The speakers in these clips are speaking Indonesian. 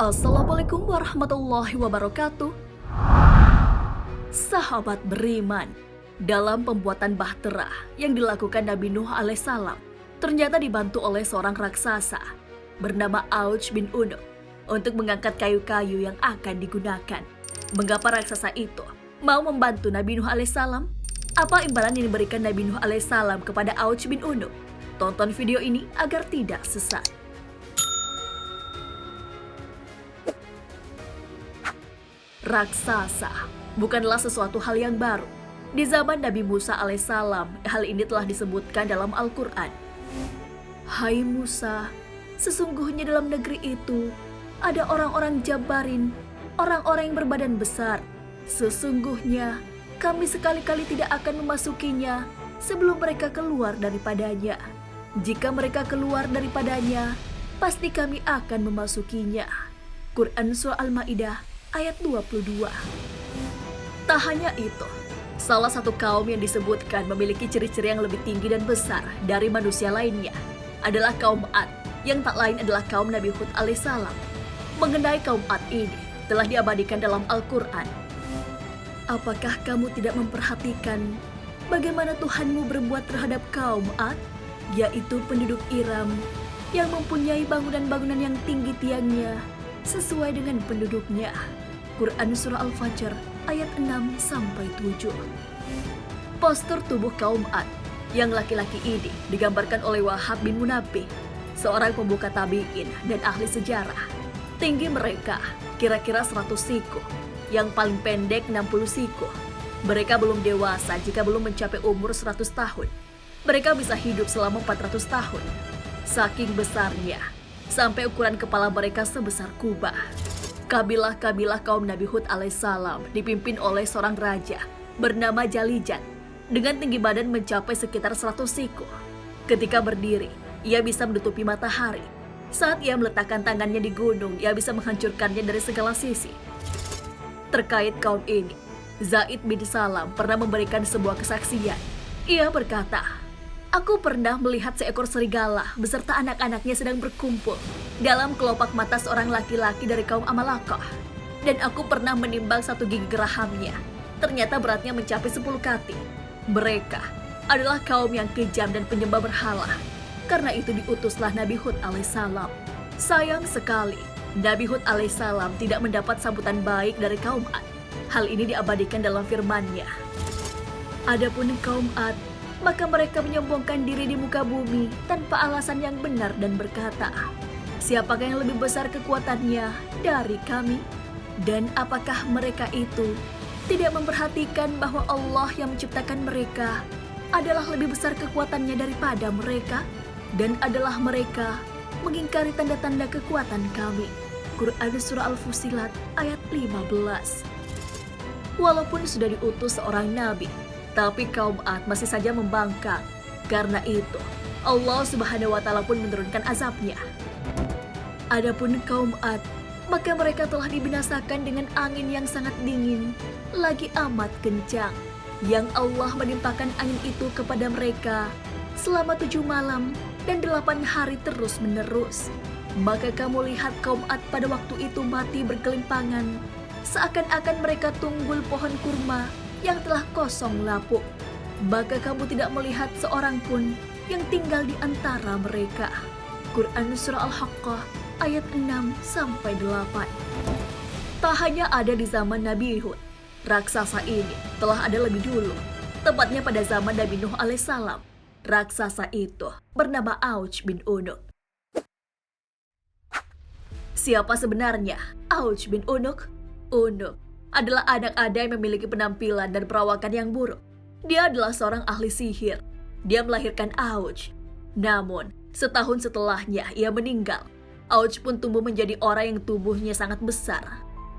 Assalamualaikum warahmatullahi wabarakatuh. Sahabat beriman, dalam pembuatan bahtera yang dilakukan Nabi Nuh alaihissalam, ternyata dibantu oleh seorang raksasa bernama Auj bin Unuk untuk mengangkat kayu-kayu yang akan digunakan. Mengapa raksasa itu mau membantu Nabi Nuh alaihissalam? Apa imbalan yang diberikan Nabi Nuh alaihissalam kepada Auj bin Unuk? Tonton video ini agar tidak sesat. Raksasa bukanlah sesuatu hal yang baru. Di zaman Nabi Musa alaihissalam, hal ini telah disebutkan dalam Al-Quran. Hai Musa, sesungguhnya dalam negeri itu ada orang-orang Jabarin, orang-orang yang berbadan besar. Sesungguhnya kami sekali-kali tidak akan memasukinya sebelum mereka keluar daripadanya. Jika mereka keluar daripadanya, pasti kami akan memasukinya. Quran Surah Al-Maidah ayat 22. Tak hanya itu, salah satu kaum yang disebutkan memiliki ciri-ciri yang lebih tinggi dan besar dari manusia lainnya adalah kaum Ad, yang tak lain adalah kaum Nabi Hud alaihissalam. Mengenai kaum Ad ini telah diabadikan dalam Al-Quran. Apakah kamu tidak memperhatikan bagaimana Tuhanmu berbuat terhadap kaum Ad, yaitu penduduk Iram yang mempunyai bangunan-bangunan yang tinggi tiangnya sesuai dengan penduduknya. Quran Surah Al-Fajr ayat 6-7. Postur tubuh kaum Ad yang laki-laki ini digambarkan oleh Wahab bin Munabbih, seorang pembuka tabi'in dan ahli sejarah. Tinggi mereka kira-kira 100 siku, yang paling pendek 60 siku. Mereka belum dewasa jika belum mencapai umur 100 tahun. Mereka bisa hidup selama 400 tahun. Saking besarnya, sampai ukuran kepala mereka sebesar kubah. Kabilah-kabilah kaum Nabi Hud alaihissalam dipimpin oleh seorang raja bernama Jalijan dengan tinggi badan mencapai sekitar 100 siku. Ketika berdiri, ia bisa menutupi matahari. Saat ia meletakkan tangannya di gunung, ia bisa menghancurkannya dari segala sisi. Terkait kaum ini, Zaid bin Salam pernah memberikan sebuah kesaksian. Ia berkata, "Aku pernah melihat seekor serigala beserta anak-anaknya sedang berkumpul dalam kelopak mata seorang laki-laki dari kaum Amalakah. Dan aku pernah menimbang satu gigi gerahamnya. Ternyata beratnya mencapai 10 kati. Mereka adalah kaum yang kejam dan penyembah berhala. Karena itu diutuslah Nabi Hud alaihissalam. Sayang sekali, Nabi Hud alaihissalam tidak mendapat sambutan baik dari kaum Ad. Hal ini diabadikan dalam firman-Nya. Adapun kaum Ad, maka mereka menyombongkan diri di muka bumi tanpa alasan yang benar dan berkata, siapakah yang lebih besar kekuatannya dari kami? Dan apakah mereka itu tidak memperhatikan bahwa Allah yang menciptakan mereka adalah lebih besar kekuatannya daripada mereka? Dan adalah mereka mengingkari tanda-tanda kekuatan kami. Quran Surah Al-Fusilat ayat 15. Walaupun sudah diutus seorang nabi, tapi kaum Ad masih saja membangkang. Karena itu, Allah Subhanahu wa Ta'ala pun menurunkan azabnya. Adapun kaum Ad, maka mereka telah dibinasakan dengan angin yang sangat dingin, lagi amat kencang, yang Allah menimpakan angin itu kepada mereka selama 7 malam dan 8 hari terus-menerus. Maka kamu lihat kaum Ad pada waktu itu mati bergelimpangan, seakan-akan mereka tunggul pohon kurma yang telah kosong lapuk. Maka kamu tidak melihat seorang pun yang tinggal di antara mereka. Quran Surah Al-Haqqah ayat 6-8. Tak hanya ada di zaman Nabi Hud, raksasa ini telah ada lebih dulu. Tepatnya pada zaman Nabi Nuh alaihissalam. Raksasa itu bernama Auj bin Unuk. Siapa sebenarnya Auj bin Unuk? Unuk adalah anak ada yang memiliki penampilan dan perawakan yang buruk. Dia adalah seorang ahli sihir. Dia melahirkan Auj. Namun, setahun setelahnya ia meninggal. Auj pun tumbuh menjadi orang yang tubuhnya sangat besar.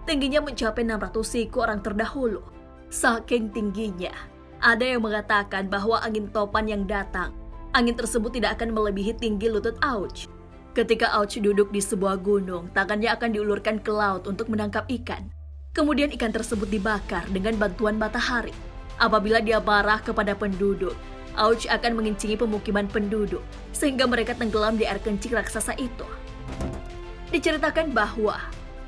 Tingginya mencapai 600 siku orang terdahulu. Saking tingginya, ada yang mengatakan bahwa angin topan yang datang, angin tersebut tidak akan melebihi tinggi lutut Auj. Ketika Auj duduk di sebuah gunung, tangannya akan diulurkan ke laut untuk menangkap ikan. Kemudian ikan tersebut dibakar dengan bantuan matahari. Apabila dia marah kepada penduduk, Auj akan mengincingi pemukiman penduduk, sehingga mereka tenggelam di air kencing raksasa itu. Diceritakan bahwa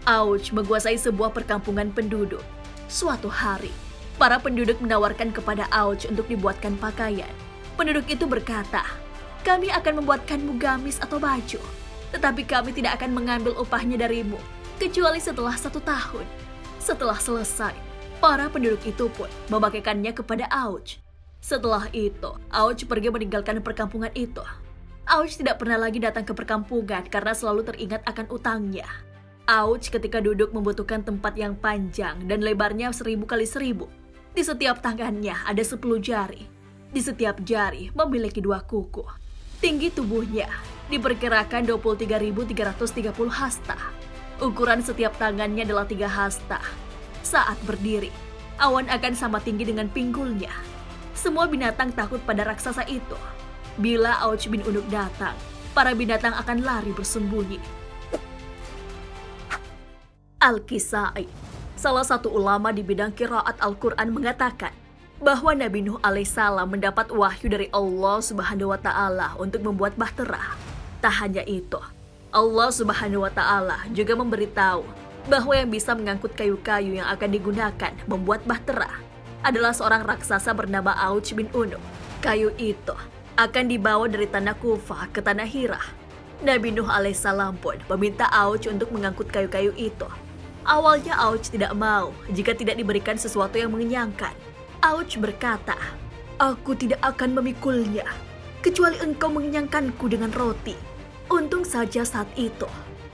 Auj menguasai sebuah perkampungan penduduk. Suatu hari, para penduduk menawarkan kepada Auj untuk dibuatkan pakaian. Penduduk itu berkata, "Kami akan membuatkanmu gamis atau baju, tetapi kami tidak akan mengambil upahnya darimu, kecuali setelah 1 tahun." Setelah selesai, para penduduk itu pun memakaikannya kepada Auj. Setelah itu, Auj pergi meninggalkan perkampungan itu. Auj tidak pernah lagi datang ke perkampungan karena selalu teringat akan utangnya. Auj ketika duduk membutuhkan tempat yang panjang dan lebarnya 1000 kali 1000. Di setiap tangannya ada 10 jari. Di setiap jari memiliki 2 kuku. Tinggi tubuhnya diperkirakan 23.330 hasta. Ukuran setiap tangannya adalah 3 hasta. Saat berdiri, awan akan sama tinggi dengan pinggulnya. Semua binatang takut pada raksasa itu. Bila Auj bin Unuk datang, para binatang akan lari bersembunyi. Al-Kisai, salah satu ulama di bidang qiraat Al-Quran, mengatakan bahwa Nabi Nuh alaihissalam mendapat wahyu dari Allah Subhanahu wa Ta'ala untuk membuat bahtera. Tak hanya itu, Allah Subhanahu wa Ta'ala juga memberitahu bahwa yang bisa mengangkut kayu-kayu yang akan digunakan membuat bahtera adalah seorang raksasa bernama Auj bin Unuk. Kayu itu akan dibawa dari tanah Kufah ke tanah Hirah. Nabi Nuh alaihissalam pun meminta Auj untuk mengangkut kayu-kayu itu. Awalnya Auj tidak mau jika tidak diberikan sesuatu yang mengenyangkan. Auj berkata, "Aku tidak akan memikulnya, kecuali engkau mengenyangkanku dengan roti." Untung saja saat itu,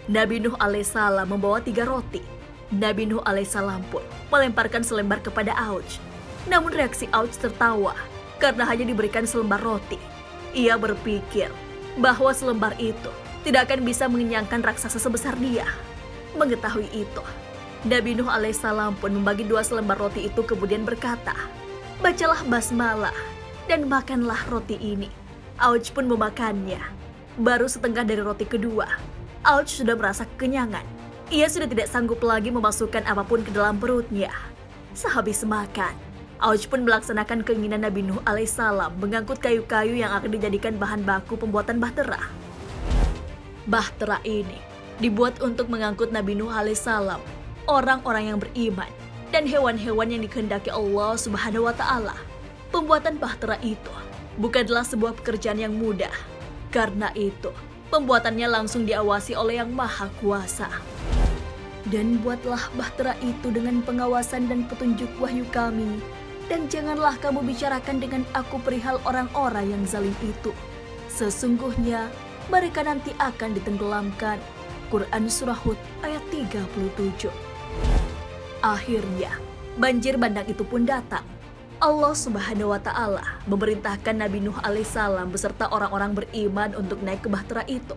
Nabi Nuh alaihissalam membawa 3 roti. Nabi Nuh alaihissalam pun melemparkan selembar kepada Auj. Namun reaksi Auj tertawa karena hanya diberikan selembar roti. Ia berpikir bahwa selembar itu tidak akan bisa mengenyangkan raksasa sebesar dia. Mengetahui itu, Nabi Nuh alaihissalam pun membagi 2 selembar roti itu kemudian berkata, "Bacalah basmalah dan makanlah roti ini." Auj pun memakannya. Baru setengah dari roti kedua, Auj sudah merasa kekenyangan. Ia sudah tidak sanggup lagi memasukkan apapun ke dalam perutnya. Sehabis makan, Auj pun melaksanakan keinginan Nabi Nuh alaihissalam mengangkut kayu-kayu yang akan dijadikan bahan baku pembuatan bahtera. Bahtera ini dibuat untuk mengangkut Nabi Nuh alaihissalam, orang-orang yang beriman, dan hewan-hewan yang dikehendaki Allah Subhanahu wa Ta'ala. Pembuatan bahtera itu bukanlah sebuah pekerjaan yang mudah. Karena itu, pembuatannya langsung diawasi oleh Yang Maha Kuasa. "Dan buatlah bahtera itu dengan pengawasan dan petunjuk wahyu kami, dan janganlah kamu bicarakan dengan aku perihal orang-orang yang zalim itu. Sesungguhnya mereka nanti akan ditenggelamkan." Quran Surah Hud ayat 37. Akhirnya, banjir bandang itu pun datang. Allah Subhanahu wa Ta'ala memerintahkan Nabi Nuh alaihissalam beserta orang-orang beriman untuk naik ke bahtera itu.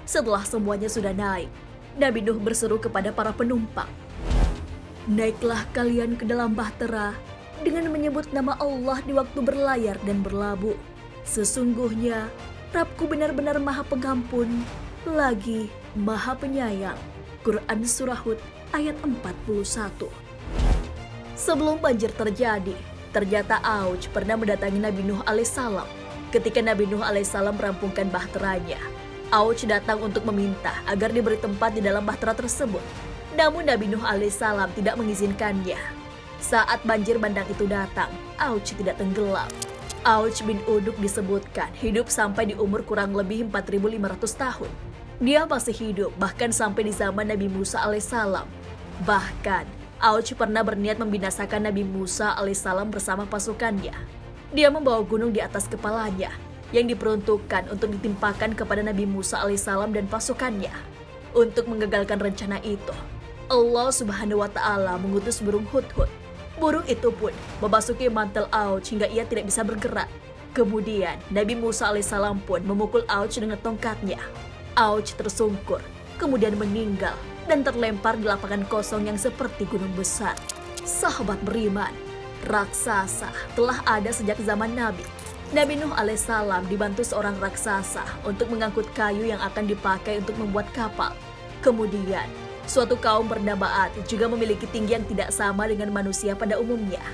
Setelah semuanya sudah naik, Nabi Nuh berseru kepada para penumpang, "Naiklah kalian ke dalam bahtera dengan menyebut nama Allah di waktu berlayar dan berlabuh. Sesungguhnya Rabbku benar-benar Maha Pengampun, lagi Maha Penyayang." Quran Surah Hud ayat 41. Sebelum banjir terjadi, ternyata Auj pernah mendatangi Nabi Nuh alaihissalam. Ketika Nabi Nuh alaihissalam merampungkan bahteranya, Auj datang untuk meminta agar diberi tempat di dalam bahtera tersebut. Namun Nabi Nuh alaihissalam tidak mengizinkannya. Saat banjir bandang itu datang, Auj tidak tenggelam. Auj bin Unuk disebutkan hidup sampai di umur kurang lebih 4.500 tahun. Dia masih hidup bahkan sampai di zaman Nabi Musa alaihissalam. Bahkan, Auj pernah berniat membinasakan Nabi Musa alaihissalam bersama pasukannya. Dia membawa gunung di atas kepalanya yang diperuntukkan untuk ditimpakan kepada Nabi Musa alaihissalam dan pasukannya. Untuk menggagalkan rencana itu, Allah Subhanahu wa Ta'ala mengutus burung hudhud. Burung itu pun memasuki mantel Auj hingga ia tidak bisa bergerak. Kemudian Nabi Musa alaihissalam pun memukul Auj dengan tongkatnya. Auj tersungkur, kemudian meninggal dan terlempar di lapangan kosong yang seperti gunung besar. Sahabat beriman, raksasa telah ada sejak zaman Nabi. Nabi Nuh alaihissalam dibantu seorang raksasa untuk mengangkut kayu yang akan dipakai untuk membuat kapal. Kemudian, suatu kaum bernama Ad juga memiliki tinggi yang tidak sama dengan manusia pada umumnya.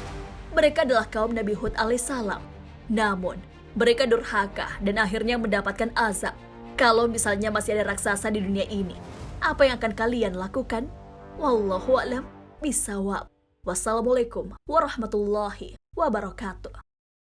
Mereka adalah kaum Nabi Hud alaihissalam. Namun, mereka durhaka dan akhirnya mendapatkan azab. Kalau misalnya masih ada raksasa di dunia ini, apa yang akan kalian lakukan? Wallahu a'lam bishawab. Wassalamualaikum warahmatullahi wabarakatuh.